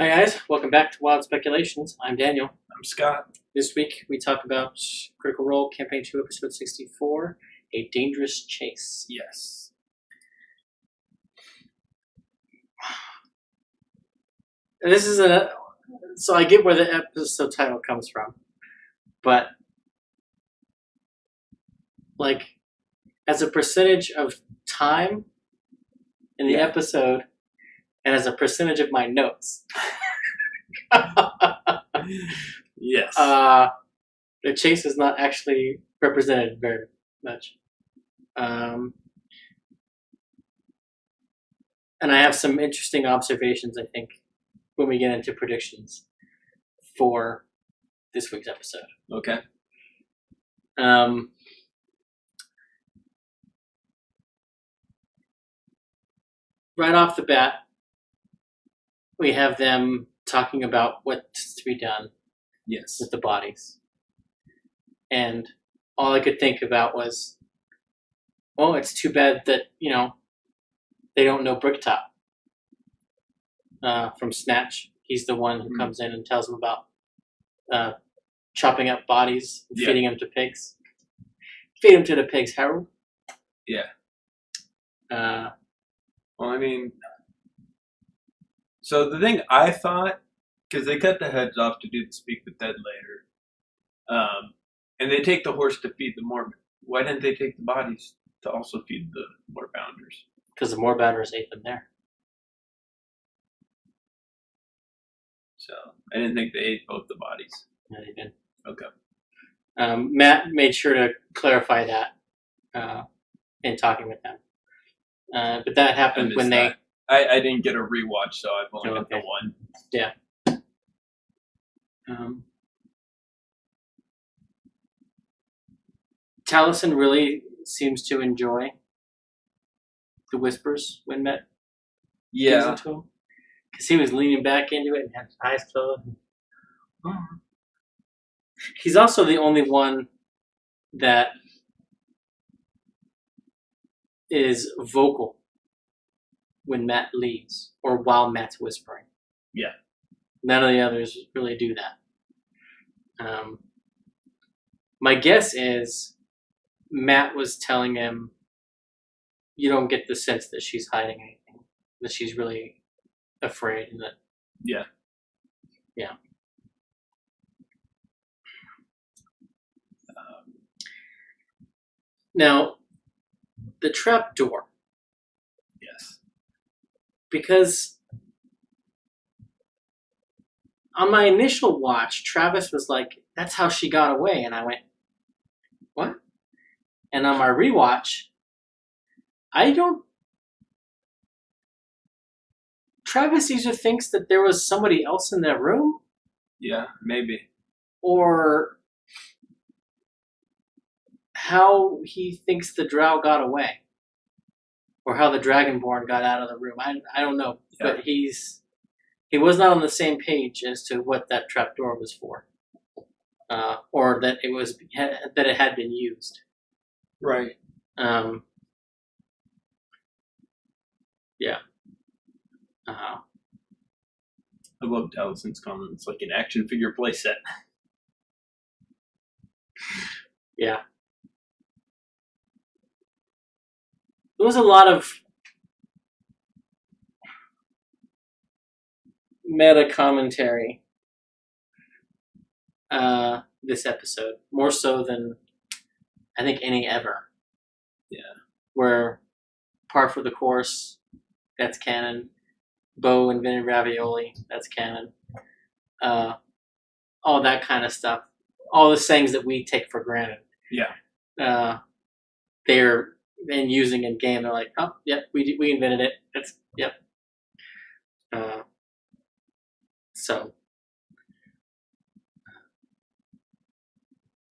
Hi guys, welcome back to Wild Speculations. I'm Daniel. I'm Scott. This week we talk about Critical Role Campaign 2, Episode 64, A Dangerous Chase. Yes. This is so I get where the episode title comes from, but like as a percentage of time in the episode and as a percentage of my notes. Yes. The chase is not actually represented very much. And I have some interesting observations, I think, when we get into predictions for this week's episode. Okay. Right off the bat, we have them talking about what's to be done Yes. with the bodies. And all I could think about was, well, it's too bad that, they don't know Bricktop from Snatch. He's the one who comes in and tells them about chopping up bodies and feeding them to pigs. Feed them to the pigs, Harold. Yeah. Well, I mean, so the thing I thought, because they cut the heads off to do the Speak with Dead later, and they take the horse to feed the Moorbounders. Why didn't they take the bodies to also feed the Moorbounders? Because the Moorbounders ate them there. So I didn't think they ate both the bodies. No, they didn't. Okay. Matt made sure to clarify that in talking with them. But that happened when they... I didn't get a rewatch, so I've only got the one. Yeah. Taliesin really seems to enjoy the whispers when Matt gives it to him. Because he was leaning back into it and had his eyes closed. He's also the only one that is vocal when Matt leaves or while Matt's whispering. Yeah. None of the others really do that. My guess is Matt was telling him, you don't get the sense that she's hiding anything, that she's really afraid. And that, yeah. Now, the trap door. Yes. Because on my initial watch, Travis was like, that's how she got away. And I went, what? And on my rewatch, Travis either thinks that there was somebody else in that room. Yeah, maybe. Or how he thinks the drow got away. Or how the Dragonborn got out of the room. I don't know. Yeah. But he was not on the same page as to what that trapdoor was for. Or that it had been used. Right. Yeah. I love Talison's comment. It's like an action figure playset. Yeah. There was a lot of meta commentary this episode, more so than I think any ever. Yeah. Where par for the course, that's canon. Bo invented ravioli, that's canon. All that kind of stuff. All the sayings that we take for granted. Yeah. They're then using in game. They're like, oh, yep, we invented it. That's yep. So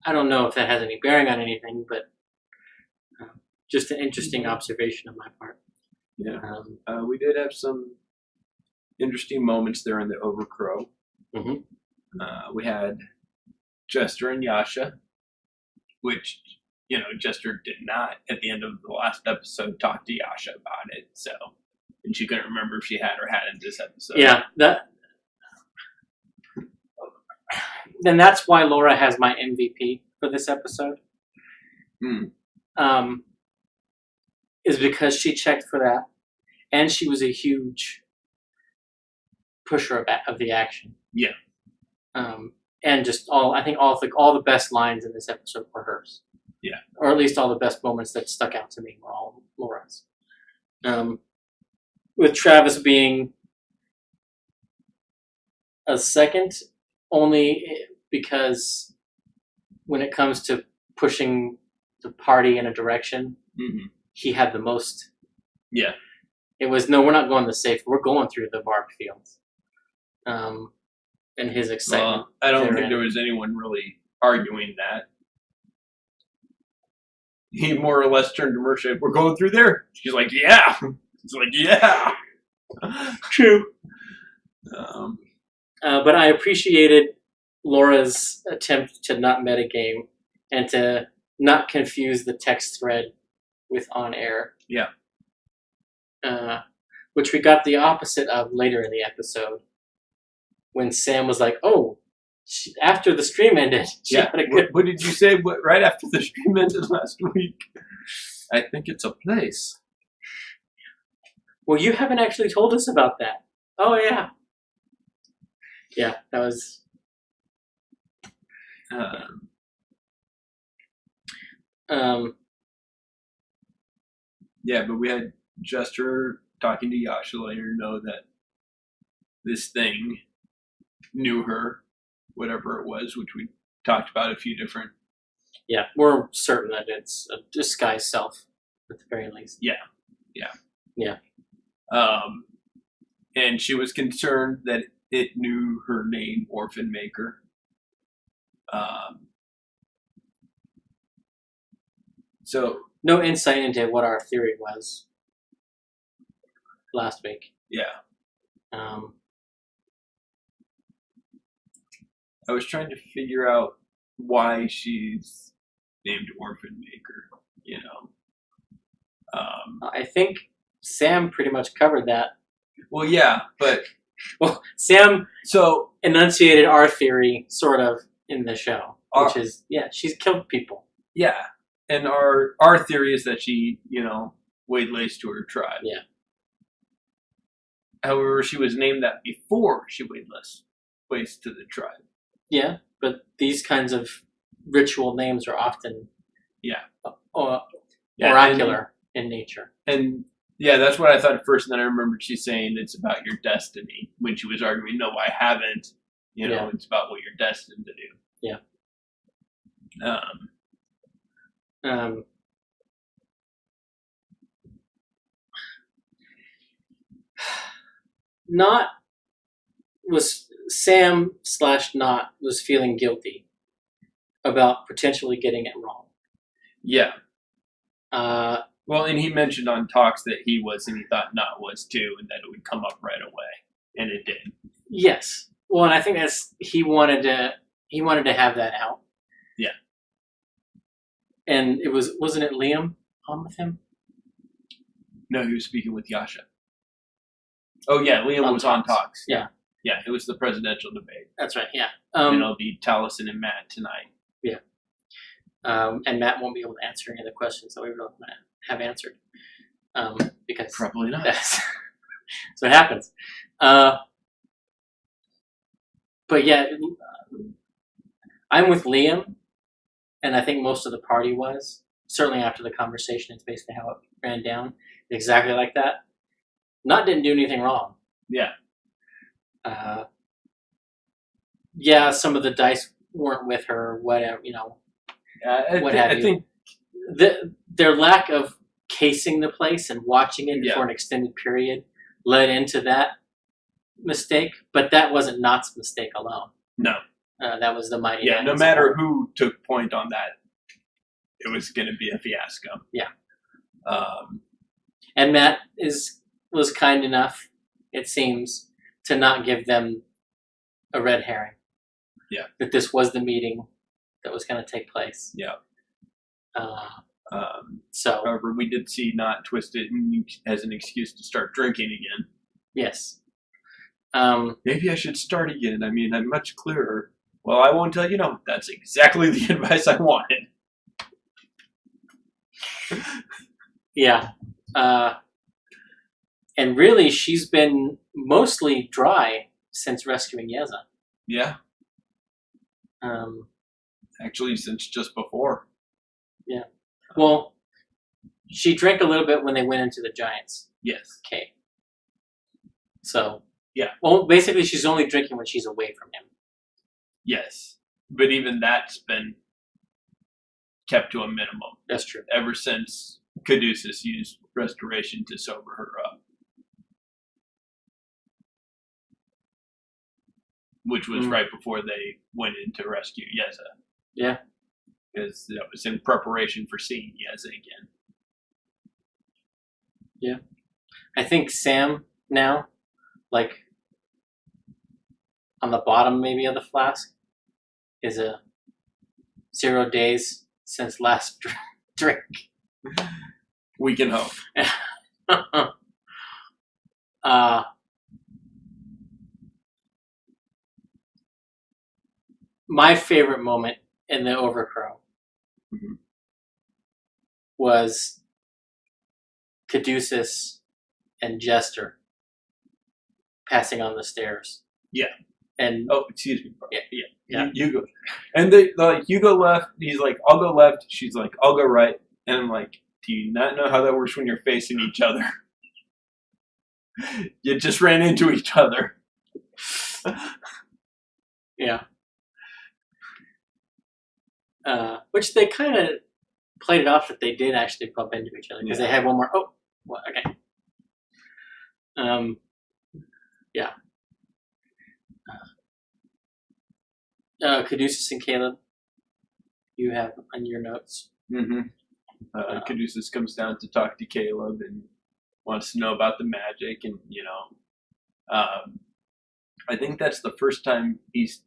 I don't know if that has any bearing on anything, but just an interesting observation on my part. Yeah. We did have some interesting moments there in the Overcrow. Mm-hmm. We had Jester and Yasha, which, Jester did not, at the end of the last episode, talk to Yasha about it. So, and she couldn't remember if she had or hadn't this episode. Yeah, then that's why Laura has my MVP for this episode. Is because she checked for that, and she was a huge pusher of the action. Yeah. And just I think all the best lines in this episode were hers. Yeah. Or at least all the best moments that stuck out to me were all Laura's. With Travis being a second, only because when it comes to pushing the party in a direction, he had the most. Yeah. It was, no, we're not going the safe. We're going through the barbed fields. And his excitement. Well, I don't think there was anyone really arguing that. He more or less turned to Mercia. We're going through there. She's like, yeah. He's like, yeah. True. But I appreciated Laura's attempt to not metagame and to not confuse the text thread with on air. Yeah. Which we got the opposite of later in the episode when Sam was like, "Oh, after the stream ended." Yeah. What did you say? Right after the stream ended last week? I think it's a place. Well, you haven't actually told us about that. Oh yeah. Yeah, that was. Yeah, but we had Jester talking to Yasha, letting her know that this thing knew her, whatever it was, which we talked about a few different. Yeah, we're certain that it's a disguised self, at the very least. Yeah. And she was concerned that it knew her name, Orphan Maker. So no insight into what our theory was last week. Yeah. I was trying to figure out why she's named Orphan Maker, you know. I think Sam pretty much covered that. Well, yeah, but... Well, Sam enunciated our theory, sort of, in the show, which is, she's killed people. Yeah, and our theory is that she, waylays to her tribe. Yeah. However, she was named that before she waylays to the tribe. Yeah, but these kinds of ritual names are often oracular in nature. And yeah, that's what I thought at first, and then I remembered she saying it's about your destiny when she was arguing, no, I haven't. It's about what you're destined to do. Yeah. Sam was feeling guilty about potentially getting it wrong. Yeah. Well, and he mentioned on Talks that he was, and he thought Not was too, and that it would come up right away, and it did. Yes. Well, and I think he wanted to have that out. Yeah. And wasn't it Liam on with him? No, he was speaking with Yasha. Oh yeah, Liam was on Talks. Yeah. Yeah, it was the presidential debate. That's right. Yeah. And it'll be Taliesin and Matt tonight. Yeah. And Matt won't be able to answer any of the questions that we were going to have answered. Because probably not. So it happens. But yeah, I'm with Liam, and I think most of the party was. Certainly after the conversation, it's basically how it ran down. Exactly like that. Not didn't do anything wrong. Yeah. Some of the dice weren't with her, whatever, I think their lack of casing the place and watching it for an extended period led into that mistake, but that wasn't Knott's mistake alone. No. That was the Mighty Nine. No matter who took point on that, it was going to be a fiasco. Yeah. And Matt was kind enough, it seems, to not give them a red herring. Yeah. That this was the meeting that was going to take place. Yeah. So. However, we did see Knott twist it as an excuse to start drinking again. Yes. Maybe I should start again. I mean, I'm much clearer. Well, I won't tell you no. That's exactly the advice I wanted. Yeah. And really, she's been mostly dry since rescuing Yeza. Yeah. Um, Actually, since just before. Yeah. Well, she drank a little bit when they went into the Giants Yes. cave. So. Yeah. Well, basically, she's only drinking when she's away from him. Yes. But even that's been kept to a minimum. That's true. Ever since Caduceus used restoration to sober her up. Which was right before they went in to rescue Yeza. Yeah. Because that was in preparation for seeing Yeza again. Yeah. I think Sam now, like, on the bottom maybe of the flask, is a 0 days since last drink. We can hope. My favorite moment in the Overcrow was Caduceus and Jester passing on the stairs. Yeah. And oh, excuse me. Yeah. You go. And they like, you go left. He's like, I'll go left. She's like, I'll go right. And I'm like, do you not know how that works when you're facing each other? You just ran into each other. Yeah. Which they kind of played it off that they did actually bump into each other because they had one more. Oh, well, okay. Yeah. Caduceus and Caleb, you have on your notes. Caduceus comes down to talk to Caleb and wants to know about the magic, and I think that's the first time he's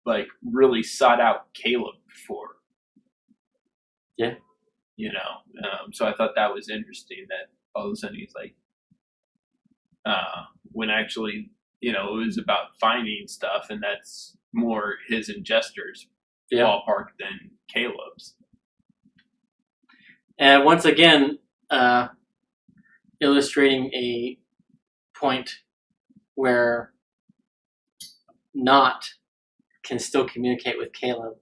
like really sought out Caleb before. Yeah. So I thought that was interesting that all of a sudden he's like, when actually, it was about finding stuff, and that's more his and Jester's ballpark than Caleb's. And once again, illustrating a point where Not can still communicate with Caleb,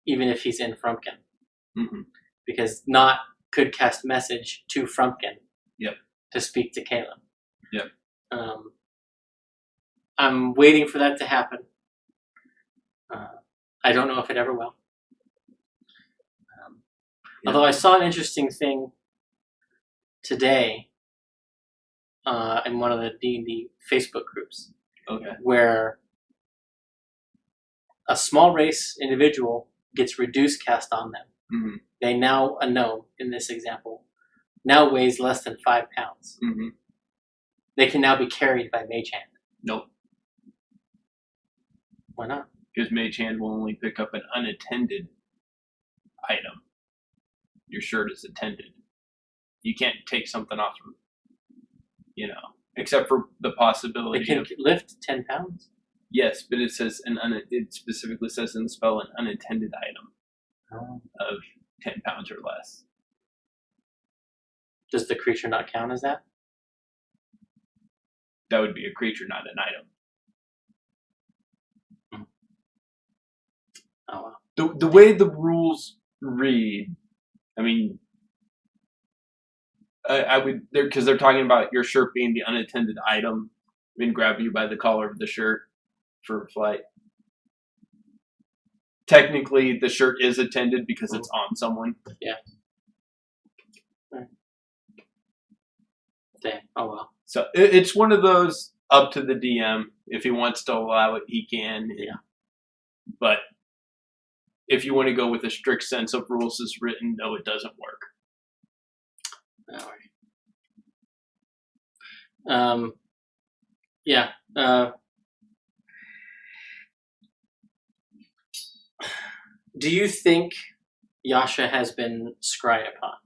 even if he's in Frumpkin. Because Not could cast message to Frumpkin to speak to Caleb. I'm waiting for that to happen. I don't know if it ever will. Although I saw an interesting thing today in one of the D&D Facebook groups, where a small race individual gets reduced cast on them. They now, a gnome in this example, now weighs less than 5 pounds. They can now be carried by Mage Hand. Nope. Why not? Because Mage Hand will only pick up an unattended item. Your shirt is attended. You can't take something off of, except for the possibility. They can lift 10 pounds? Yes, but it says it specifically says in the spell an unattended item of 10 pounds or less. Does the creature not count as that? That would be a creature, not an item. Oh, wow. The way the rules read, I mean, I would, because they're talking about your shirt being the unattended item and grab you by the collar of the shirt for flight. Technically, the shirt is attended because it's on someone. Yeah. Damn. Oh, well. So it's one of those up to the DM. If he wants to allow it, he can. Yeah. But if you want to go with a strict sense of rules as written, no, it doesn't work. All right. Yeah. Do you think Yasha has been scryed upon?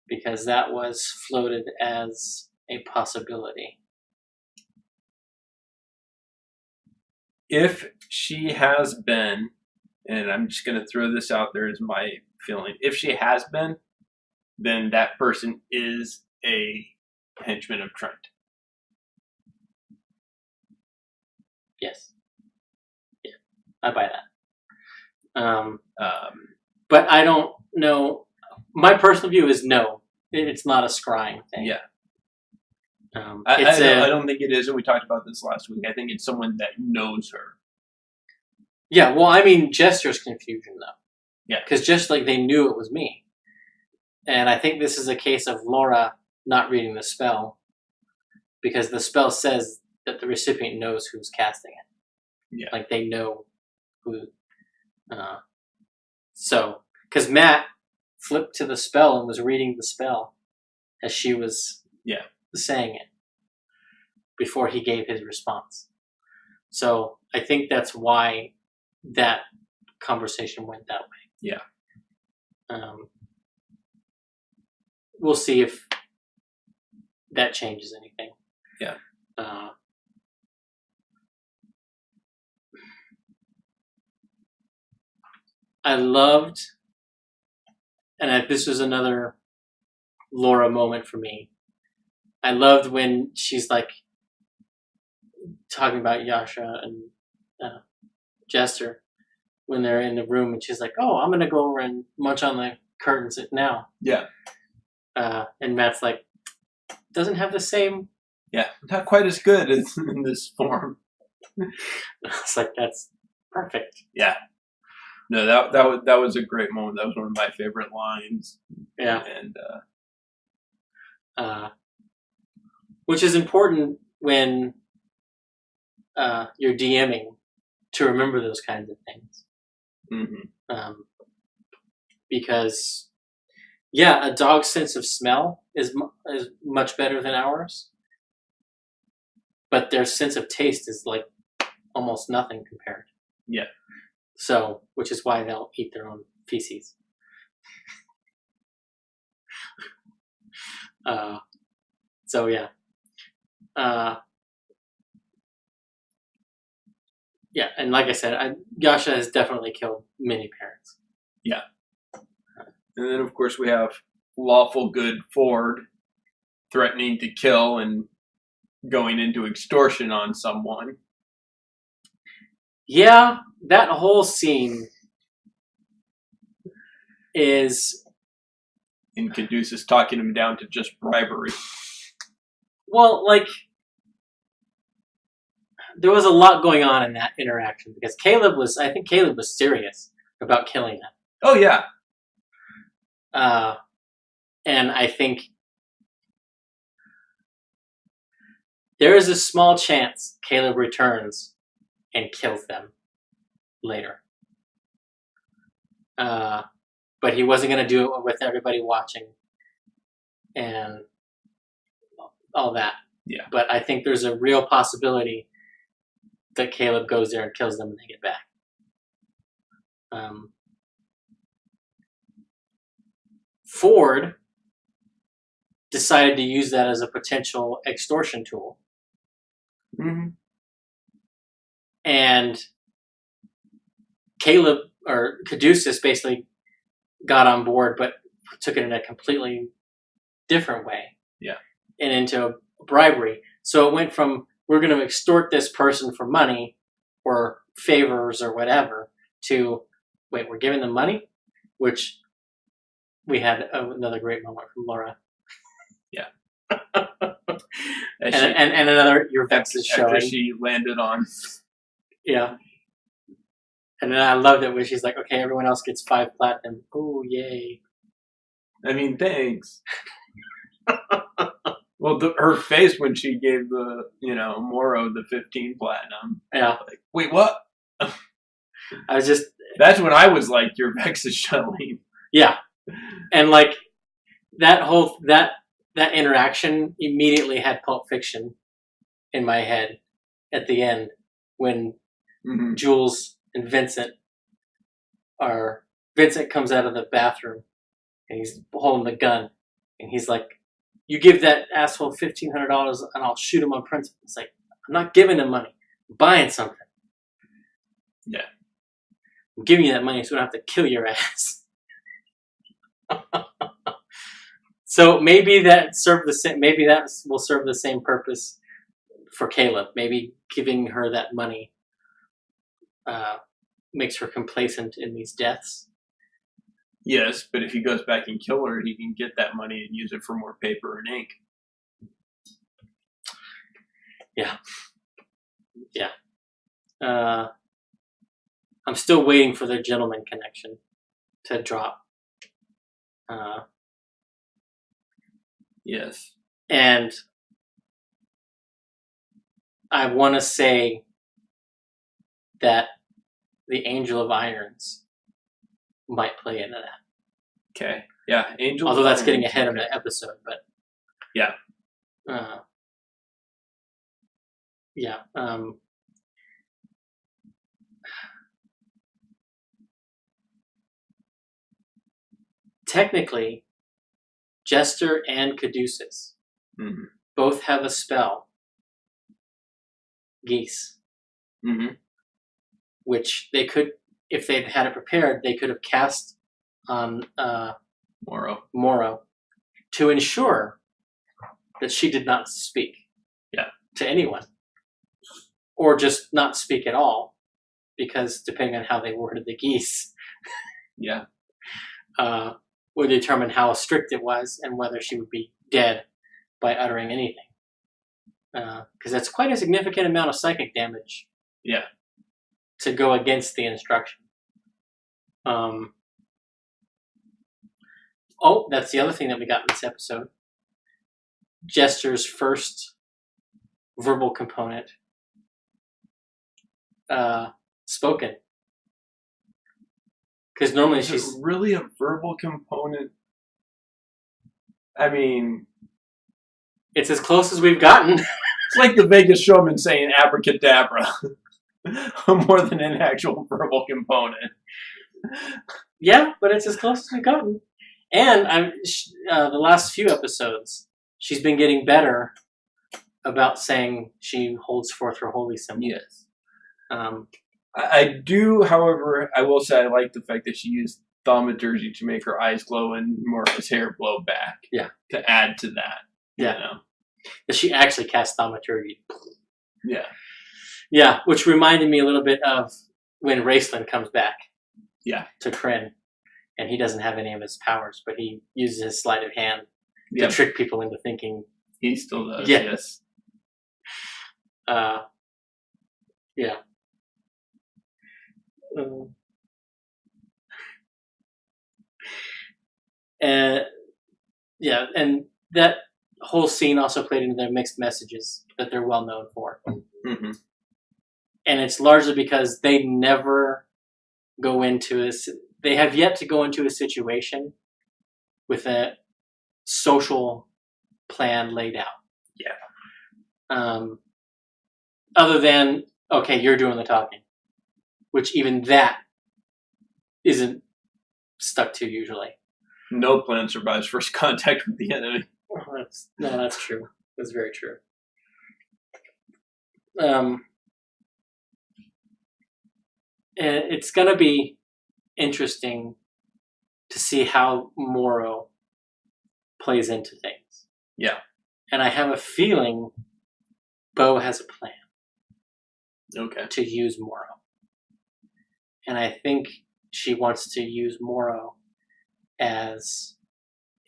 Because that was floated as a possibility. If she has been, and I'm just going to throw this out there as my feeling, if she has been, then that person is a henchman of Trent. Yes. Yeah, I buy that. But I don't know. My personal view is no. It's not a scrying thing. Yeah. I don't think it is, and we talked about this last week. I think it's someone that knows her. Yeah, well, I mean, Jester's confusion, though. Yeah. Because just like they knew it was me. And I think this is a case of Laura not reading the spell, because the spell says that the recipient knows who's casting it. Yeah. Like they know who. So, because Matt flipped to the spell and was reading the spell as she was saying it before he gave his response. So I think that's why that conversation went that way. Yeah. We'll see if that changes anything. Yeah. I loved, and this was another Laura moment for me. I loved when she's like talking about Yasha and Jester when they're in the room, and she's like, "Oh, I'm gonna go over and munch on the curtains now." Yeah. And Matt's like, doesn't have the same. Yeah, not quite as good as in this form. It's like, that's perfect. Yeah. No, that was a great moment. That was one of my favorite lines. Yeah. And which is important when you're DMing to remember those kinds of things. Mm-hmm. Because a dog's sense of smell is much better than ours, but their sense of taste is like almost nothing compared. Yeah. So, which is why they'll eat their own feces. So yeah. Yeah, and like I said, Yasha has definitely killed many parents. Yeah. And then, of course, we have lawful good Ford threatening to kill and going into extortion on someone. Yeah, that whole scene is... And Caduceus talking him down to just bribery. Well, like, there was a lot going on in that interaction, because I think Caleb was serious about killing them. Oh, yeah. And I think there is a small chance Caleb returns and kills them later. But he wasn't going to do it with everybody watching and all that. Yeah. But I think there's a real possibility that Caleb goes there and kills them when they get back. Ford decided to use that as a potential extortion tool. Mm-hmm. And Caleb, or Caduceus, basically got on board, but took it in a completely different way. Yeah. And into bribery. So it went from, we're going to extort this person for money or favors or whatever, to, wait, we're giving them money? Which we had another great moment from Laura. Yeah. and another, your Vex is showing. After she landed on. Yeah. And then I loved it when she's like, okay, everyone else gets 5 platinum. Oh, yay. I mean, thanks. Well, her face when she gave the, Moro the 15 platinum. Yeah. Like, wait, what? I was just... That's when I was like, your Vex is showing. Yeah. And like, that interaction immediately had Pulp Fiction in my head at the end when Jules and Vincent comes out of the bathroom and he's holding the gun and he's like, you give that asshole $1,500 and I'll shoot him on principle. It's like, I'm not giving him money. I'm buying something. Yeah. I'm giving you that money so I don't have to kill your ass. So maybe that will serve the same purpose for Caleb. Maybe giving her that money makes her complacent in these deaths. Yes, but if he goes back and kill her, he can get that money and use it for more paper and ink. Yeah. I'm still waiting for the gentleman connection to drop. Yes. And I want to say that the Angel of Irons might play into that. Okay. Yeah, Angel. Although that's getting ahead of the episode, but yeah. Yeah. Technically, Jester and Caduceus both have a spell, Geese, which they could, if they'd had it prepared, they could have cast on Morrow to ensure that she did not speak to anyone. Or just not speak at all, because depending on how they worded the Geese, would determine how strict it was and whether she would be dead by uttering anything. Because that's quite a significant amount of psychic damage. To go against the instruction. That's the other thing that we got in this episode. Jester's first verbal component spoken. Because normally she's really a verbal component. I mean, it's as close as we've gotten. It's like the Vegas showman saying abracadabra. More than an actual verbal component. Yeah, but it's as close as we've gotten. And the last few episodes, she's been getting better about saying she holds forth her holy symbol. Yes. I do, however, I will say I like the fact that she used thaumaturgy to make her eyes glow and Morrow's hair blow back. Yeah. To add to that. Yeah. You know? She actually cast thaumaturgy. Yeah. Yeah, which reminded me a little bit of when Raceland comes back. Yeah. To Kryn, and he doesn't have any of his powers, but he uses his sleight of hand to trick people into thinking. He still does. Yeah. Yes. Yeah. And that whole scene also played into their mixed messages that they're well known for. Mm-hmm. And it's largely because they never go into they have yet to go into a situation with a social plan laid out. Yeah. Other than, okay, you're doing the talking. Which even that isn't stuck to usually. No plan survives first contact with the enemy. That's true. That's very true. It's going to be interesting to see how Morrow plays into things. Yeah. And I have a feeling Bo has a plan. Okay. To use Morrow. And I think she wants to use Morrow as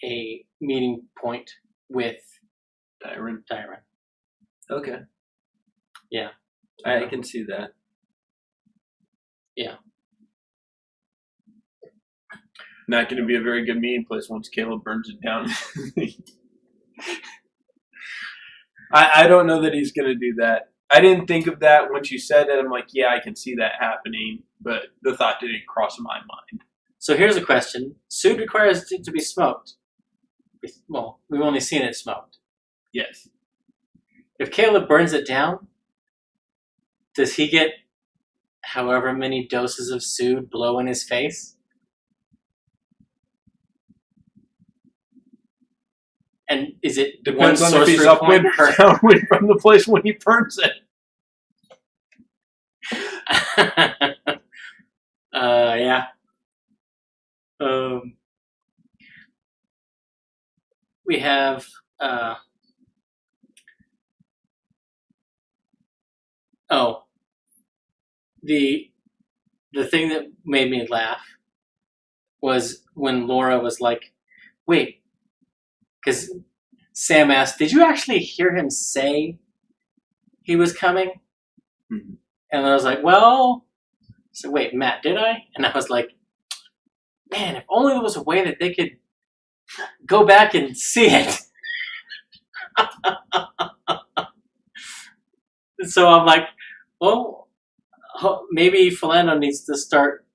a meeting point with Tyron. Okay. Yeah. I can see that. Yeah. Not going to be a very good meeting place once Caleb burns it down. I don't know that he's going to do that. I didn't think of that once you said it. I'm like, yeah, I can see that happening, but the thought didn't cross my mind. So here's a question. Sood requires it to be smoked. Well, we've only seen it smoked. Yes. If Caleb burns it down, does he get however many doses of Sood blow in his face? And is it depends on if he's upwind or downwind from the place when he burns it? Yeah. We have oh, the thing that made me laugh was when Laura was like, "Wait," because Sam asked, "Did you actually hear him say he was coming?" Mm-hmm. And I was like, "Well," so wait, Matt, did I? And I was like, "Man, if only there was a way that they could go back and see it." So I'm like, well, maybe Philando needs to start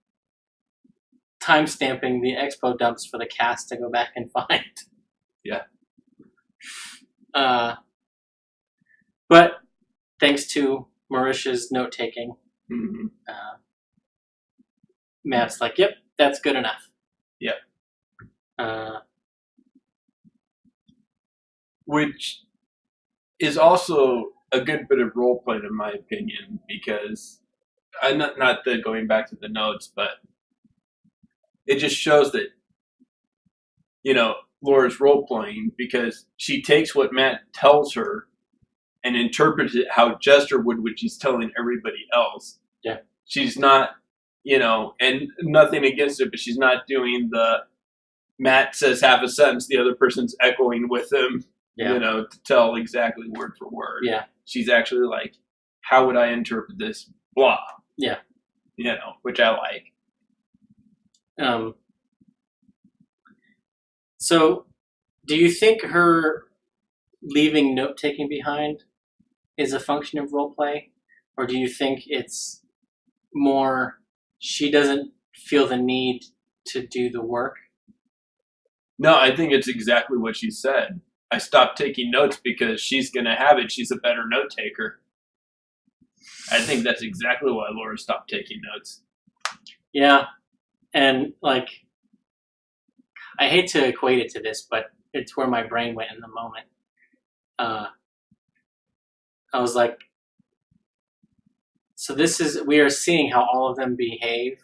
time stamping the expo dumps for the cast to go back and find. Yeah. But thanks to Marisha's note taking, Mm-hmm. Matt's like, "Yep, that's good enough." Yep. Which is also a good bit of role play, in my opinion, because not the going back to the notes, but it just shows that, you know, Laura's role playing, because she takes what Matt tells her and interprets it how Jester would, which he's telling everybody else. Yeah. She's not, you know, and nothing against it, but she's not doing the Matt says half a sentence, the other person's echoing with him, Yeah. you know, to tell exactly word for word. Yeah. She's actually like, how would I interpret this? Blah. Yeah. You know, which I like. So, do you think her leaving note taking behind is a function of role play, or do you think it's more she doesn't feel the need to do the work? No, I think it's exactly what she said. I stopped taking notes because she's going to have it. She's a better note taker. I think that's exactly why Laura stopped taking notes. Yeah. And, like, I hate to equate it to this, but it's where my brain went in the moment. I was like, so we are seeing how all of them behave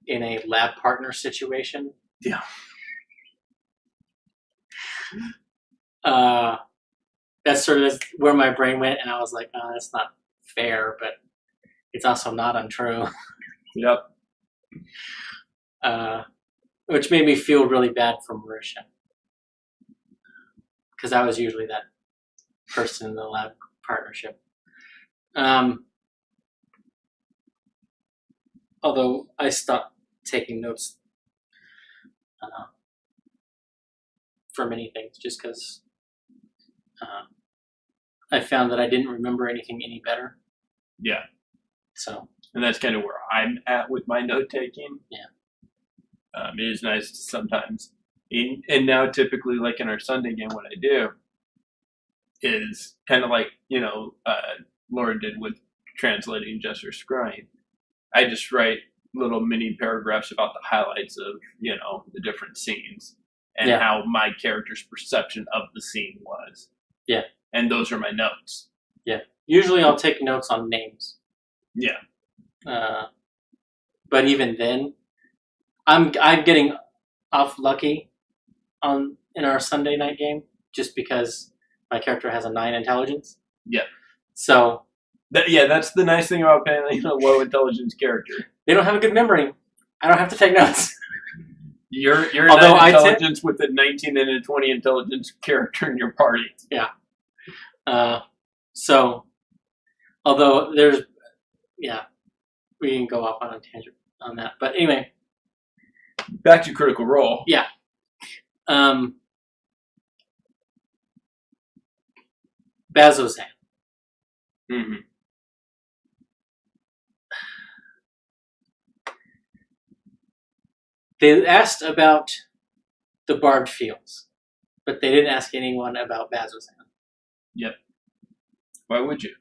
in a lab partner situation. Yeah. That's sort of where my brain went, and I was like, oh, that's not fair, but it's also not untrue. Yep. Which made me feel really bad for Marisha, because I was usually that person in the lab partnership. Although I stopped taking notes for many things, just because I found that I didn't remember anything any better. Yeah. So. And that's kind of where I'm at with my note taking. Yeah. It is nice to sometimes, and now typically, like in our Sunday game, what I do is kind of like, you know, Laura did with translating Jester's scrying. I just write little mini paragraphs about the highlights of, you know, the different scenes and how my character's perception of the scene was. Yeah. And those are my notes. Yeah. Usually I'll take notes on names. Yeah. But even then, I'm getting off lucky in our Sunday night game just because my character has a 9 intelligence. Yeah. So. That's the nice thing about playing a low intelligence character. They don't have a good memory. I don't have to take notes. You're a 9 intelligence with a 19 and a 20 intelligence character in your party. Yeah. So, although there's, we can go off on a tangent on that. But anyway. Back to Critical Role. Yeah. Bazozan. Mm-hmm. They asked about the barbed fields, but they didn't ask anyone about Bazozan. Yep. Why would you?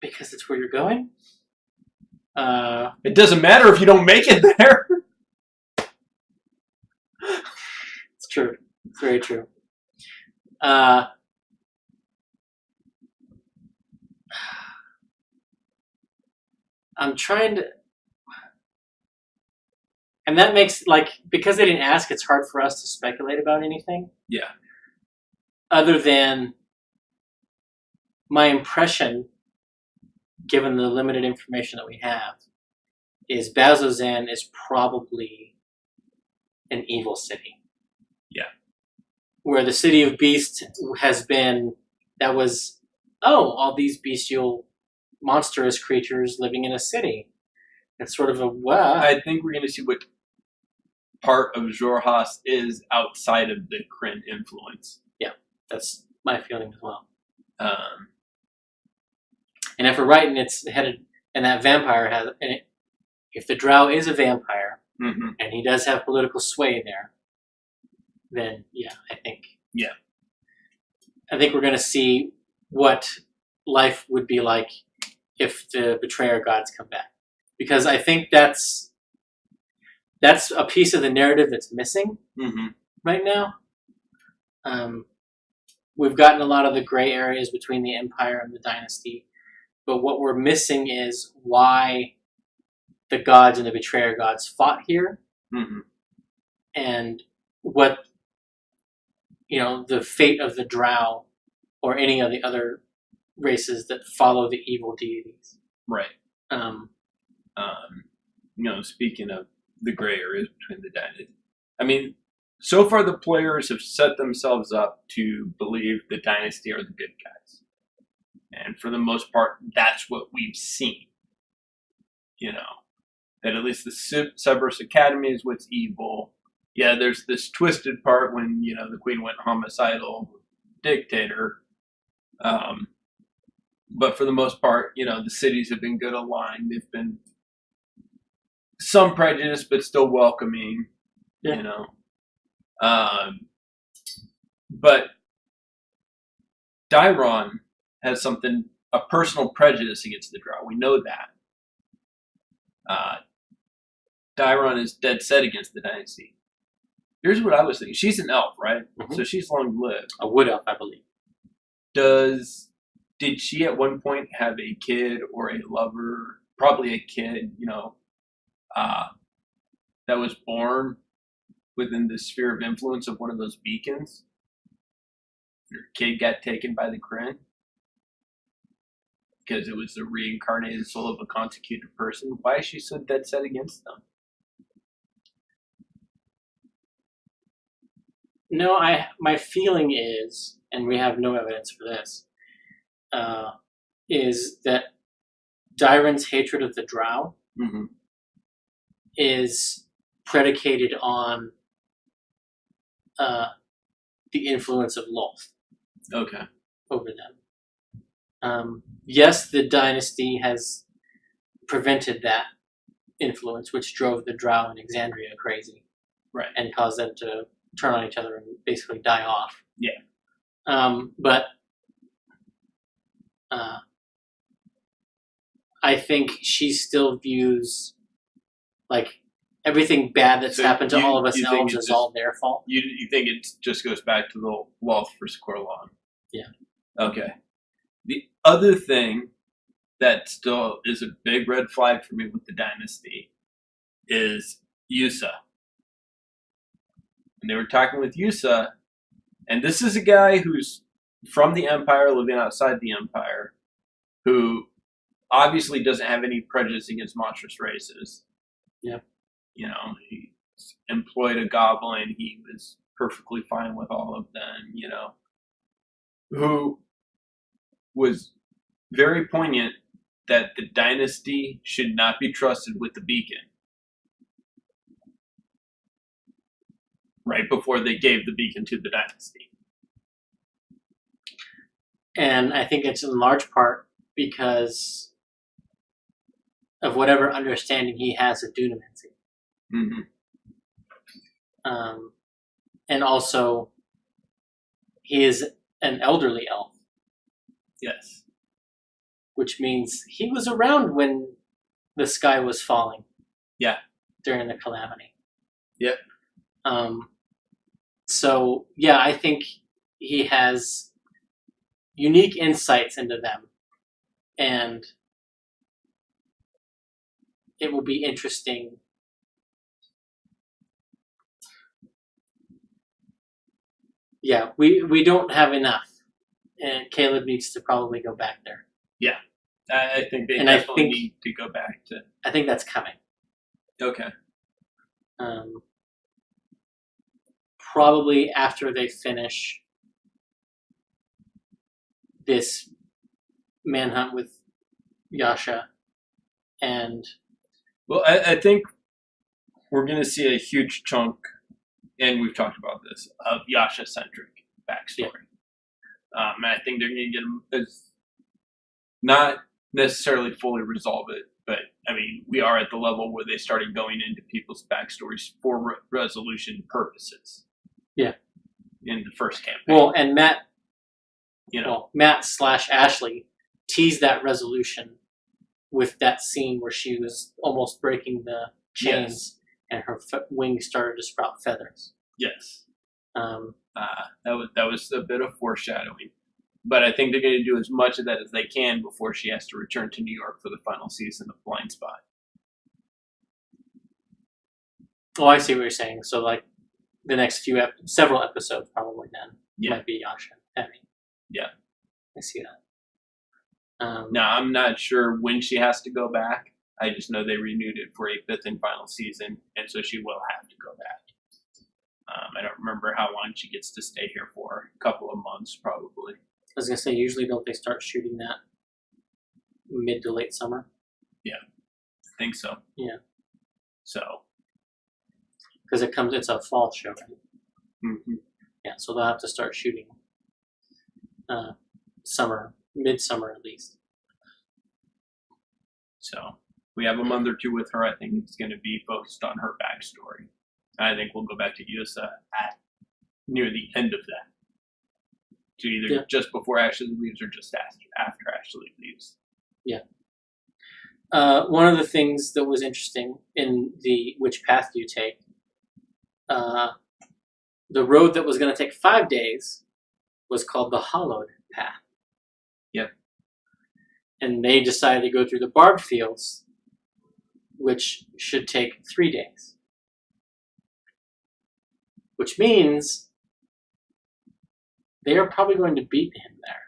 Because it's where you're going. It doesn't matter if you don't make it there. It's true. It's very true. I'm trying to. And that makes, like, because they didn't ask, it's hard for us to speculate about anything. Yeah. Other than my impression, given the limited information that we have, is Bazzoxan is probably an evil city. Yeah. Where the city of Beast has been, that was, all these bestial, monstrous creatures living in a city. It's sort of a, wow. I think we're going to see what part of Xhorhas is outside of the Kryn influence. Yeah, that's my feeling as well. Um, and if we're right, and it's headed, and that vampire has, and if the Drow is a vampire, mm-hmm. and he does have political sway there, then yeah, I think we're going to see what life would be like if the betrayer gods come back, because I think that's a piece of the narrative that's missing right now. We've gotten a lot of the gray areas between the Empire and the Dynasty, but what we're missing is why the gods and the betrayer gods fought here, and what, the fate of the Drow or any of the other races that follow the evil deities. Right. Speaking of the gray areas between the Dynasty, I mean, so far the players have set themselves up to believe the Dynasty are the good guys. And for the most part, that's what we've seen. That at least the Cerberus Academy is what's evil. Yeah, there's this twisted part when, the Queen went homicidal dictator. But for the most part, the cities have been good aligned. They've been some prejudice, but still welcoming, But Dairon has a personal prejudice against the Drow. We know that. Dairon is dead set against the Dynasty. Here's what I was thinking. She's an elf, right? Mm-hmm. So she's long-lived. A wood elf, I believe. Did she at one point have a kid or a lover? Probably a kid, that was born within the sphere of influence of one of those beacons. Her kid got taken by the Kryn because it was the reincarnated soul of a consecrated person. Why is she so dead set against them? No, my feeling is, and we have no evidence for this, is that Dairon's hatred of the Drow is predicated on the influence of Lolth. Okay. Over them. Yes, the Dynasty has prevented that influence, which drove the Drow in Exandria crazy. Right. And caused them to turn on each other and basically die off. Yeah. But I think she still views, like, everything bad that's happened to all of us elves is all their fault. You think it just goes back to the Lolth versus Corlon? Yeah. Okay. The other thing that still is a big red flag for me with the Dynasty is Yusa. And they were talking with Yusa, and this is a guy who's from the Empire, living outside the Empire, who obviously doesn't have any prejudice against monstrous races. Yeah. He employed a goblin. He was perfectly fine with all of them, who was very poignant that the Dynasty should not be trusted with the beacon. Right before they gave the beacon to the Dynasty. And I think it's in large part because of whatever understanding he has of dunamancy. And also, he is an elderly elf. Yes. Which means he was around when the sky was falling. Yeah. During the calamity. Yep. So, yeah, I think he has unique insights into them. And it will be interesting Yeah, we don't have enough, and Caleb needs to probably go back there. Yeah, I think they And definitely need to go back to. I think that's coming. Okay. Probably after they finish this manhunt with Yasha, and well, I think we're going to see a huge chunk, and we've talked about this, of Yasha-centric backstory. Yeah. And I think they're going to get them, not necessarily fully resolve it, but, I mean, we are at the level where they started going into people's backstories for resolution purposes. Yeah. In the first campaign. Well, and Matt, Matt/Ashley teased that resolution with that scene where she was almost breaking the chains, and her wings started to sprout feathers. Yes. That was a bit of foreshadowing, but I think they're going to do as much of that as they can before she has to return to New York for the final season of Blind Spot. Oh, I see what you're saying. So, like, the next several episodes probably then might be Yasha heavy. Yeah, I see that. Now, I'm not sure when she has to go back. I just know they renewed it for a 5th and final season, and so she will have to go back. I don't remember how long she gets to stay here for. A couple of months, probably. I was going to say, usually don't they start shooting that mid to late summer? Yeah, I think so. Yeah. So. Because it's a fall show, right? Mm-hmm. Yeah, so they'll have to start shooting midsummer at least. So we have a month or two with her. I think it's going to be focused on her backstory. I think we'll go back to Yusa at near the end of that, to either just before Ashley leaves or just after Ashley leaves. Yeah. One of the things that was interesting in the Which Path Do You Take, the road that was going to take 5 days was called the Hollowed Path. Yep. And they decided to go through the barbed fields, which should take 3 days. Which means they are probably going to beat him there,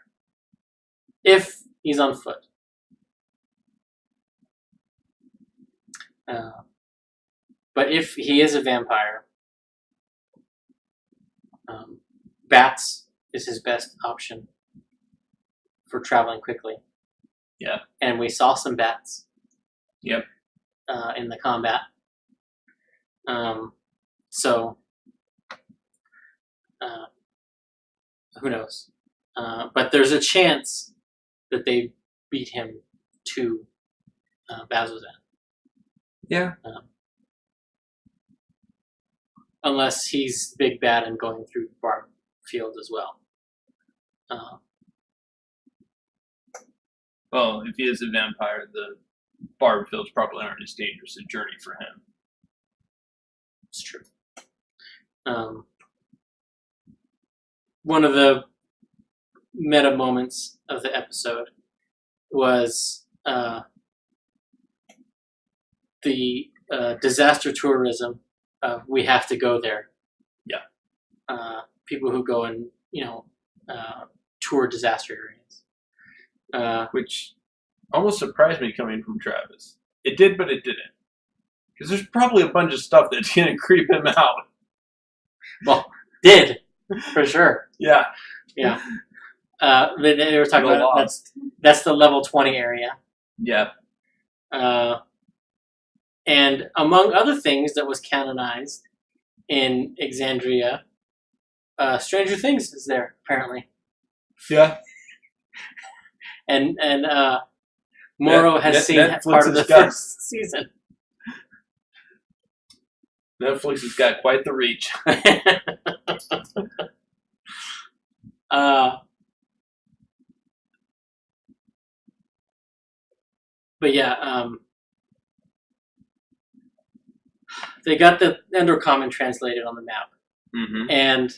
if he's on foot. But if he is a vampire, bats is his best option for traveling quickly. Yeah. And we saw some bats. Yep. In the combat. So, who knows? But there's a chance that they beat him to Bazzoxan. Yeah. Unless he's big bad and going through barbed fields as well. Well, if he is a vampire, the barbed fields probably aren't as dangerous a journey for him. It's true. One of the meta moments of the episode was the disaster tourism. We have to go there. Yeah. People who go and tour disaster areas. Which almost surprised me coming from Travis. It did, but it didn't. Because there's probably a bunch of stuff that's going to creep him out. Well, did. For sure. Yeah. Yeah. They were talking about that's the level 20 area. Yeah. And among other things that was canonized in Exandria, Stranger Things is there, apparently. Yeah. And Morrow has seen Netflix part of the first season. Netflix has got quite the reach. But yeah, they got the Endor Common translated on the map. Mm-hmm. And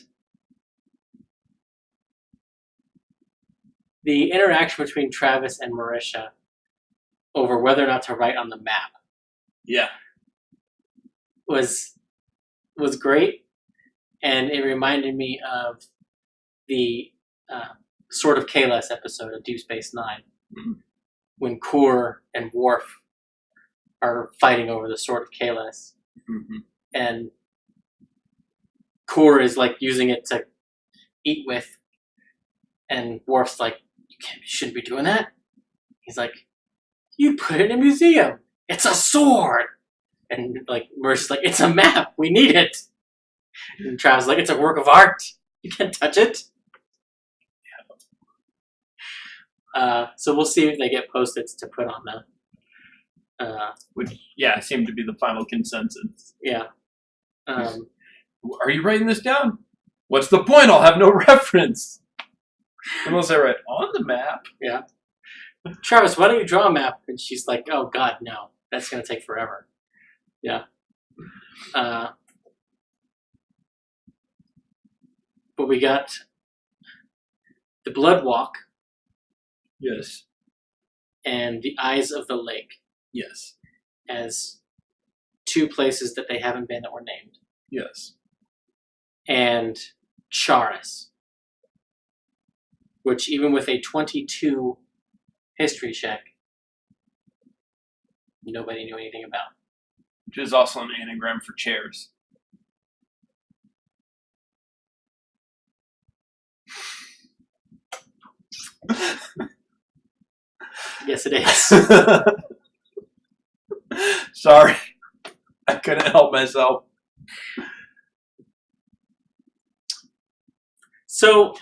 the interaction between Travis and Marisha over whether or not to write on the map. Yeah. Was great, and it reminded me of the Sword of Kahless episode of Deep Space Nine, Mm-hmm. when Kur and Worf are fighting over the Sword of Kahless, Mm-hmm. and Kur is like using it to eat with, and Worf's like, you shouldn't be doing that. He's like, you put it in a museum. It's a sword. And like Mercer's like, it's a map. We need it. And Travis like, it's a work of art. You can't touch it. So we'll see if they get Post-its to put on them. Which, seemed to be the final consensus. Yeah. Are you writing this down? What's the point? I'll have no reference. Unless I write on the map. Yeah. Travis, why don't you draw a map? And she's like, oh God, no. That's going to take forever. Yeah. But we got the Blood Walk. Yes. And the Eyes of the Lake. Yes. As two places that they haven't been that were named. Yes. And Charis, which even with a 22 history check, nobody knew anything about. Which is also an anagram for chairs. Yes, it is. Sorry. I couldn't help myself. So,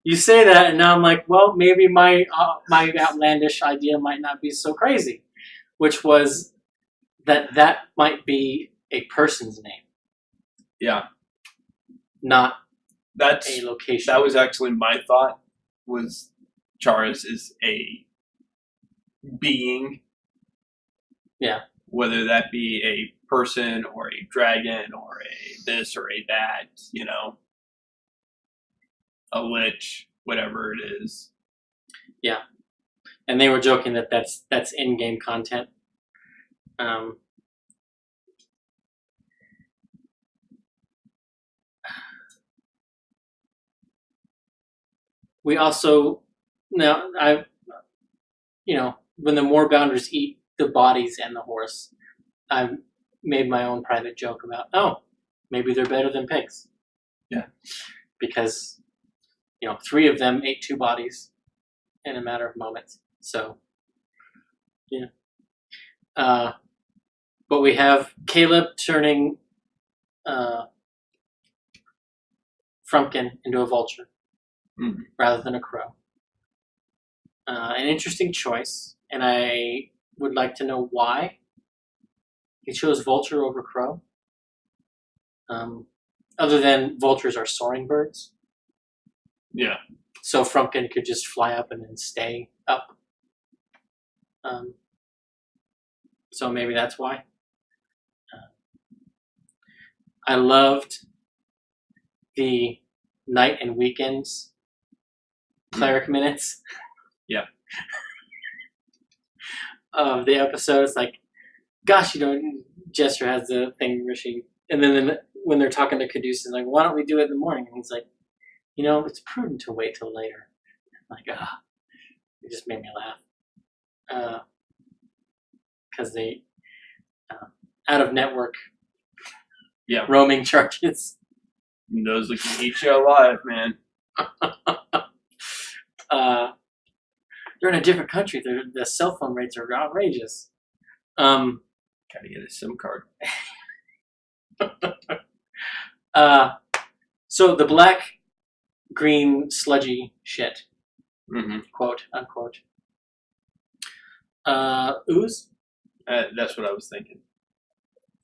you say that, and now I'm like, well, maybe my outlandish idea might not be so crazy, which was that might be a person's name. Yeah. Not That's a location. That was actually my thought, was Charis is a being. Yeah. Whether that be a person or a dragon or a this or a that, a lich, whatever it is. Yeah. And they were joking that that's in-game content. We also now when the Moorbounders eat the bodies and the horse, I made my own private joke about maybe they're better than pigs. Yeah. Because 3 of them ate 2 bodies in a matter of moments. So yeah. But we have Caleb turning Frumpkin into a vulture. Mm-hmm. Rather than a crow. An interesting choice, and I would like to know why he chose vulture over crow. Other than vultures are soaring birds. Yeah. So Frumpkin could just fly up and then stay up. So maybe that's why. I loved the night and weekends cleric minutes. Yeah. Of the episode, it's like, gosh, Jester has the thing machine, and then when they're talking to Caduceus, like, why don't we do it in the morning? And he's like, it's prudent to wait till later. I'm like, it just made me laugh. Because they out of network, roaming charges. Those that can eat you alive, man. They're in a different country. The cell phone rates are outrageous. Gotta get a SIM card. So the black, green, sludgy shit, quote unquote. Ooze. That's what I was thinking.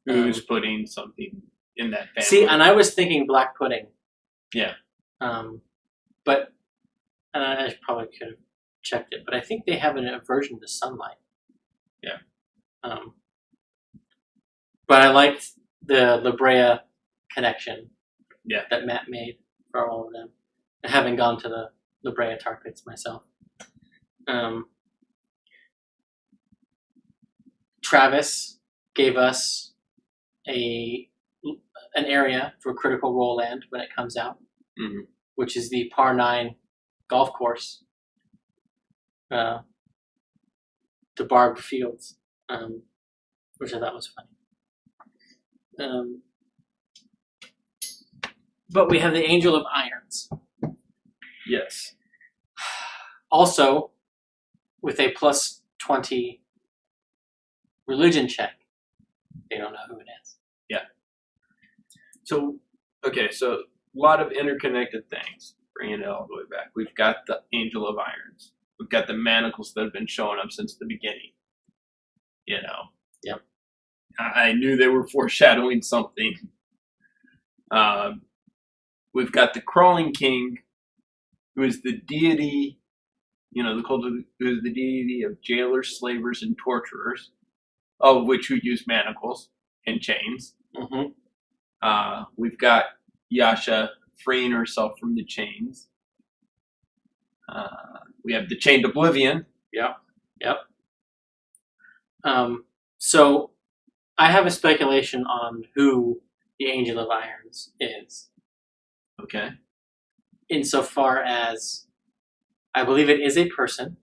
Ooze putting something in that family. See, and I was thinking black pudding. Yeah. But I probably could have checked it, but I think they have an aversion to sunlight. Yeah. But I liked the La Brea connection. Yeah. That Matt made for all of them, having gone to the La Brea tar pits myself. Travis gave us an area for Critical Role Land when it comes out, which is the Par 9 golf course, the Barbed Fields, which I thought was funny. But we have the Angel of Irons. Yes. Also, with a plus 20 religion check. They don't know who it is. Yeah. So, okay, so a lot of interconnected things, bringing it all the way back. We've got the Angel of Irons. We've got the manacles that have been showing up since the beginning. You know? Yep. I knew they were foreshadowing something. We've got the Crawling King, who is the deity, the cult of, who is the deity of jailers, slavers, and torturers, all of which who use manacles and chains. We've got Yasha freeing herself from the chains. We have the Chained Oblivion. Yep. So I have a speculation on who the Angel of Irons is. Okay. Insofar as I believe it is a person,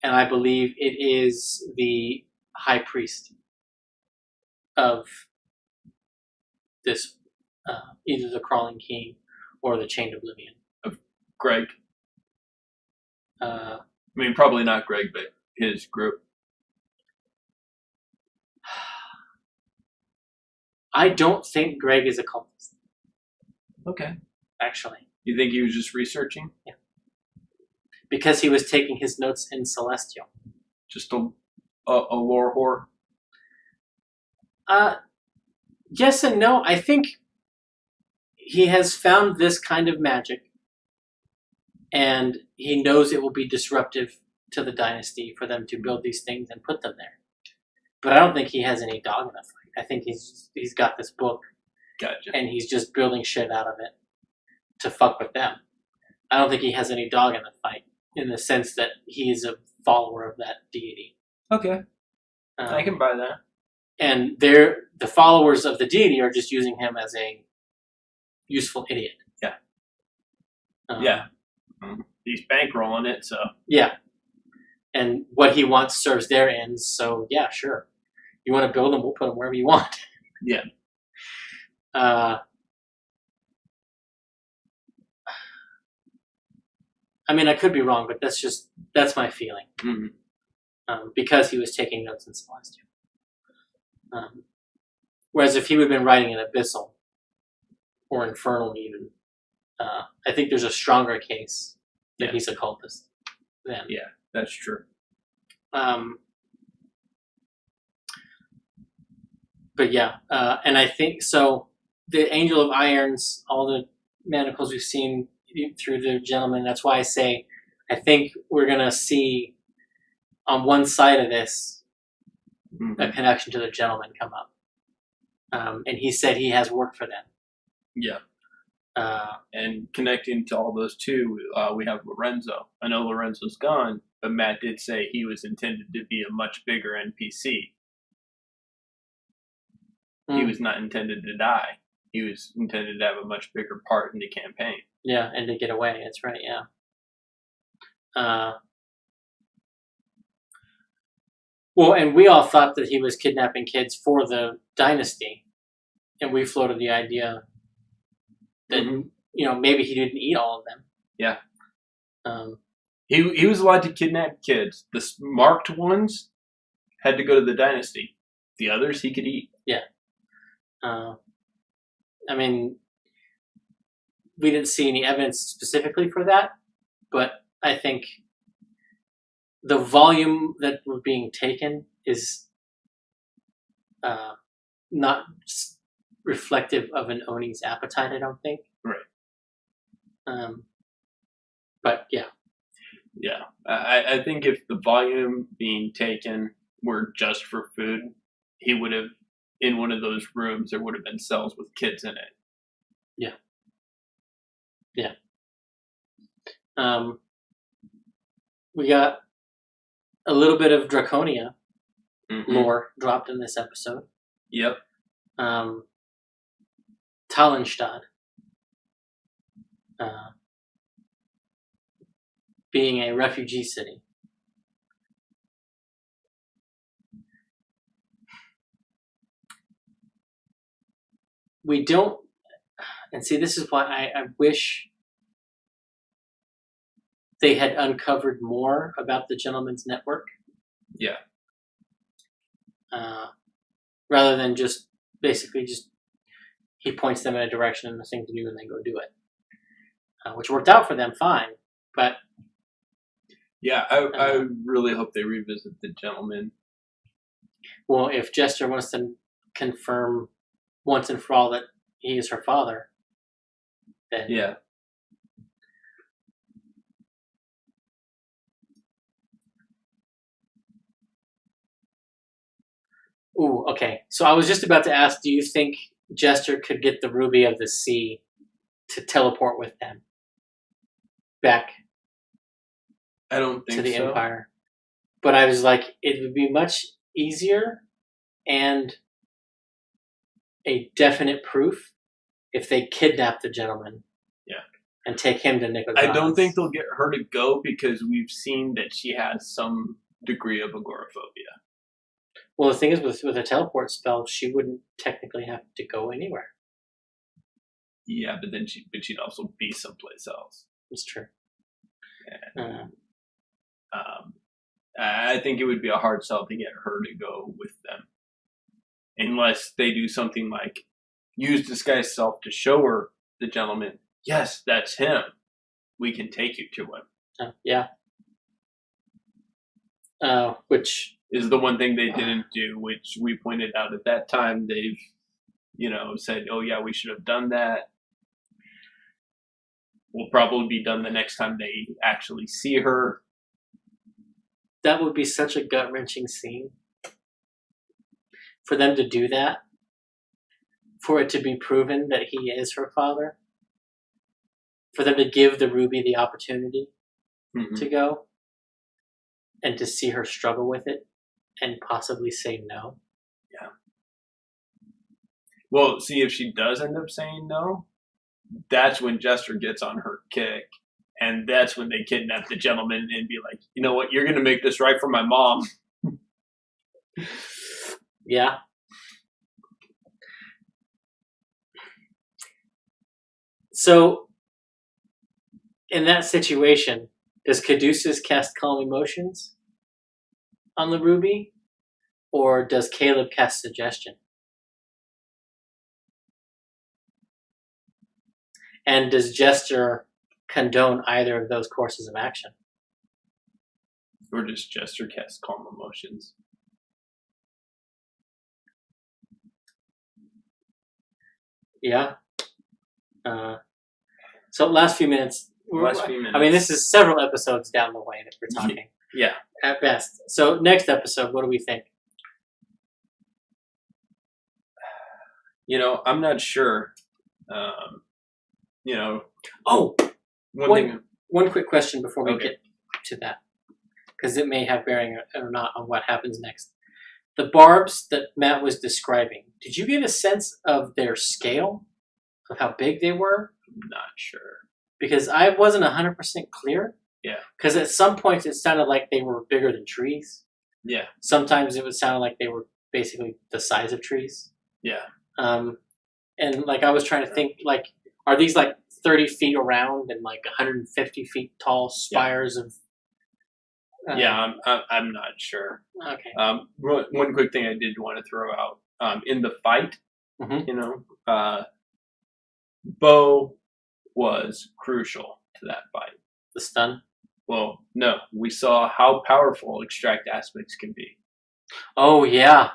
and I believe it is the high priest of this, either the Crawling King or the Chained Oblivion. Of Greg. I mean, probably not Greg, but his group. I don't think Greg is a cultist. Okay. Actually. You think he was just researching? Yeah. Because he was taking his notes in Celestial. Just a lore whore? Yes and no. I think he has found this kind of magic, and he knows it will be disruptive to the dynasty for them to build these things and put them there. But I don't think he has any dog in the fight. I think he's got this book. Gotcha. And he's just building shit out of it to fuck with them. I don't think he has any dog in the fight in the sense that he is a follower of that deity. Okay. I can buy that. And the followers of the deity are just using him as a useful idiot. Yeah. Yeah. He's bankrolling it, so. Yeah. And what he wants serves their ends, so yeah, sure. You want to build them, we'll put them wherever you want. Yeah. I mean, I could be wrong, but that's my feeling. Because he was taking notes in Celestial. Whereas if he would have been writing in Abyssal or Infernal even, I think there's a stronger case that he's a cultist then. Yeah, that's true. But yeah, and I think so. The Angel of Irons, all the manacles we've seen through the Gentleman. That's why I say I think we're gonna see on one side of this a connection to the Gentleman come up, and he said he has work for them. Yeah. And connecting to all those two, we have Lorenzo. I know Lorenzo's gone, but Matt did say he was intended to be a much bigger NPC. He was not intended to die. He was intended to have a much bigger part in the campaign. Yeah, and to get away. That's right, yeah. Well, and we all thought that he was kidnapping kids for the dynasty. And we floated the idea that, maybe he didn't eat all of them. Yeah. He was allowed to kidnap kids. The marked ones had to go to the dynasty. The others he could eat. Yeah. I mean, we didn't see any evidence specifically for that, but I think the volume that were being taken is not reflective of an Oni's appetite, I don't think. Right. But yeah. Yeah. I think if the volume being taken were just for food, he would have, in one of those rooms, there would have been cells with kids in it. Yeah. Yeah. We got a little bit of Draconia lore dropped in this episode. Yep. Tallenstadt being a refugee city. We don't, and see, this is why I wish they had uncovered more about the gentleman's network. Yeah. Rather than just basically just he points them in a direction and a thing to do and they go do it. Which worked out for them fine, but yeah, I really hope they revisit the gentleman. Well, if Jester wants to confirm once and for all that he is her father, then yeah. Ooh, okay. So I was just about to ask, do you think Jester could get the Ruby of the Sea to teleport with them back I don't think to the so. Empire? But I was like, it would be much easier and a definite proof if they kidnap the gentleman. Yeah. And take him to Nico's. I don't think they'll get her to go because we've seen that she has some degree of agoraphobia. Well, the thing is, with a teleport spell, she wouldn't technically have to go anywhere. Yeah, but then she'd also be someplace else. It's true. Yeah. I think it would be a hard sell to get her to go with them, unless they do something like use disguise self to show her the gentleman. Yes, that's him. We can take you to him. Yeah. Which is the one thing they didn't do, which we pointed out at that time. They've, said, oh yeah, we should have done that. Will probably be done the next time they actually see her. That would be such a gut-wrenching scene. For them to do that. For it to be proven that he is her father. For them to give the Ruby the opportunity to go. And to see her struggle with it. And possibly say no. Yeah. Well, see, if she does end up saying no, that's when Jester gets on her kick. And that's when they kidnap the gentleman and be like, you know what, you're going to make this right for my mom. Yeah. So, in that situation, does Caduceus cast Calm Emotions on the Ruby? Or does Caleb cast Suggestion? And does Jester condone either of those courses of action? Or does Jester cast Calm Emotions? Yeah. So last few minutes. I mean, this is several episodes down the way that we're talking. Yeah. At best. So next episode, what do we think? I'm not sure. One quick question before we get to that, because it may have bearing or not on what happens next. The barbs that Matt was describing, did you get a sense of their scale, of how big they were? I'm not sure. Because I wasn't 100% clear. Yeah. Because at some points it sounded like they were bigger than trees. Yeah. Sometimes it would sound like they were basically the size of trees. Yeah. And like I was trying to think, like, are these like 30 feet around and like 150 feet tall spires of? Yeah, I'm not sure. Okay. One quick thing I did want to throw out in the fight, Bo was crucial to that fight. The stun? Well, no, we saw how powerful extract aspects can be. Oh yeah.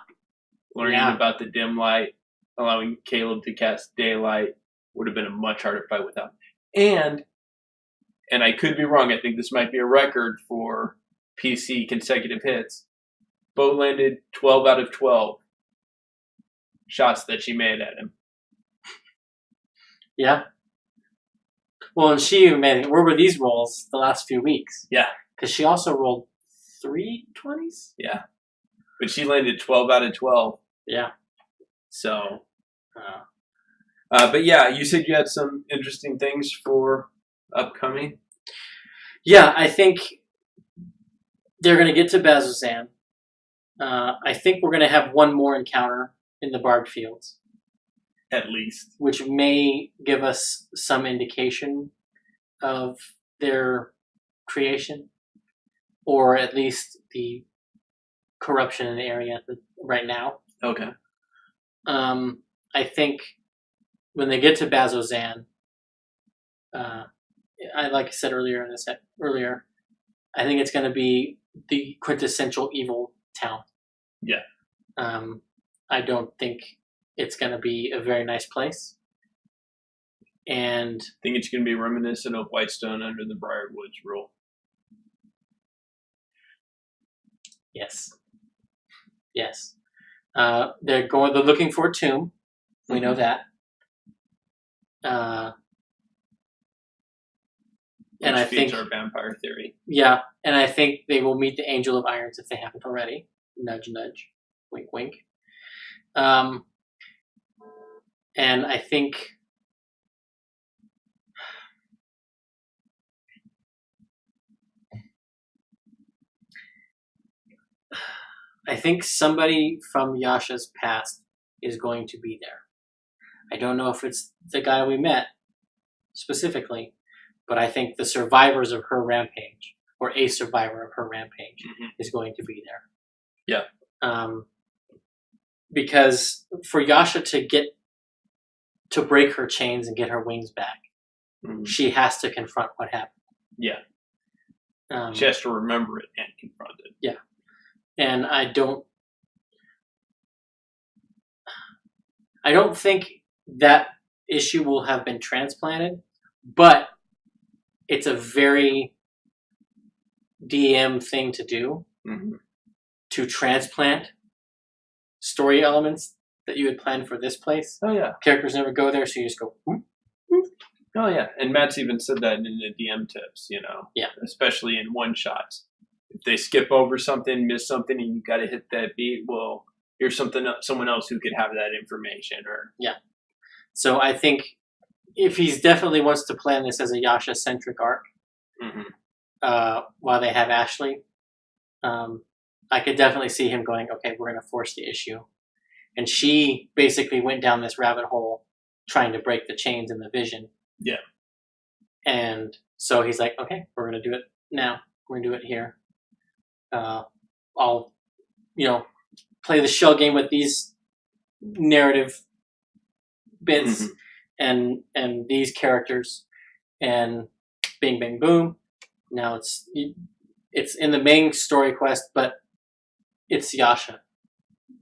Learning about the dim light, allowing Caleb to cast daylight would have been a much harder fight without. And I could be wrong, I think this might be a record for PC consecutive hits. Bo landed 12 out of 12 shots that she made at him. Yeah. Well, and she made it. Where were these rolls the last few weeks? Yeah. Because she also rolled 3 20s? Yeah. But she landed 12 out of 12. Yeah. So, But yeah, you said you had some interesting things for upcoming. Yeah, I think they're going to get to Bazzoxan. I think we're going to have one more encounter in the Barbed Fields. At least. Which may give us some indication of their creation, or at least the corruption in the area right now. Okay. I think when they get to Bazzoxan, like I said earlier I think it's going to be the quintessential evil town. Yeah. I don't think it's going to be a very nice place. And I think it's going to be reminiscent of Whitestone under the Briarwoods rule. Yes. Yes. They're looking for a tomb. We know that. And I think our vampire theory. Yeah, and I think they will meet the Angel of Irons if they haven't already. Nudge, nudge, wink, wink. And I think somebody from Yasha's past is going to be there. I don't know if it's the guy we met specifically, but I think the survivors of her rampage, or a survivor of her rampage, is going to be there. Yeah. Because for Yasha to break her chains and get her wings back, she has to confront what happened. Yeah. She has to remember it and confront it. Yeah. And I don't think that issue will have been transplanted, but it's a very DM thing to do, to transplant story elements that you had planned for this place. Oh yeah. Characters never go there, so you just go, whoop, whoop. Oh yeah. And Matt's even said that in the DM tips, Yeah. Especially in one shots. If they skip over something, miss something, and you got to hit that beat, well, here's someone else who could have that information. Or yeah. So I think if he definitely wants to plan this as a Yasha-centric arc, while they have Ashley, I could definitely see him going, okay, we're going to force the issue. And she basically went down this rabbit hole trying to break the chains in the vision. Yeah. And so he's like, okay, we're going to do it now. We're going to do it here. I'll, play the shell game with these narrative bits and these characters, and bing, bang, boom. Now it's in the main story quest, but it's Yasha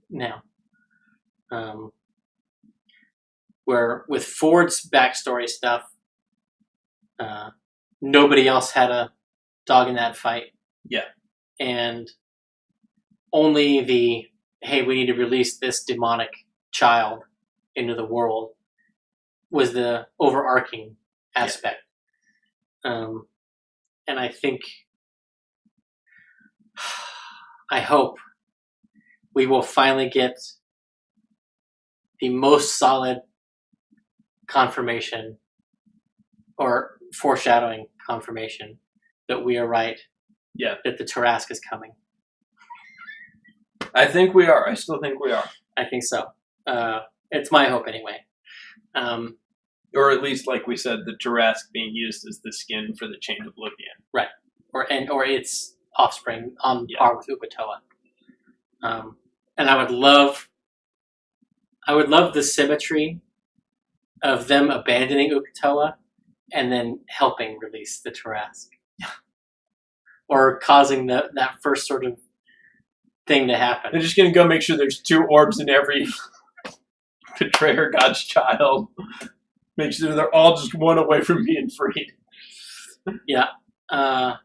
now. Where with Ford's backstory stuff, nobody else had a dog in that fight. Yeah. And only hey, we need to release this demonic child into the world was the overarching aspect. Yeah. And I think, I hope we will finally get the most solid confirmation or foreshadowing confirmation that we are right. Yeah. That the Tarrasque is coming. I think we are. I still think we are. I think so. It's my hope anyway. Or at least, like we said, the Tarrasque being used as the skin for the Chain of Oblivion. Right. Or its offspring on par with Uk'otoa. And I would love the symmetry of them abandoning Uk'otoa and then helping release the Tarrasque. Or causing that first sort of thing to happen. They're just going to go make sure there's 2 orbs in every betrayer God's child. Make sure they're all just one away from being freed. Yeah. I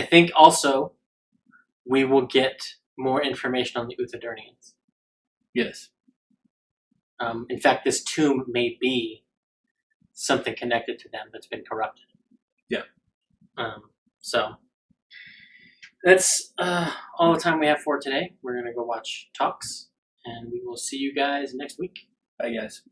think also we will get more information on the Uthodurnians. Yes. In fact, this tomb may be something connected to them that's been corrupted. Yeah. So that's all the time we have for today. We're going to go watch Talks, and we will see you guys next week. Bye, guys.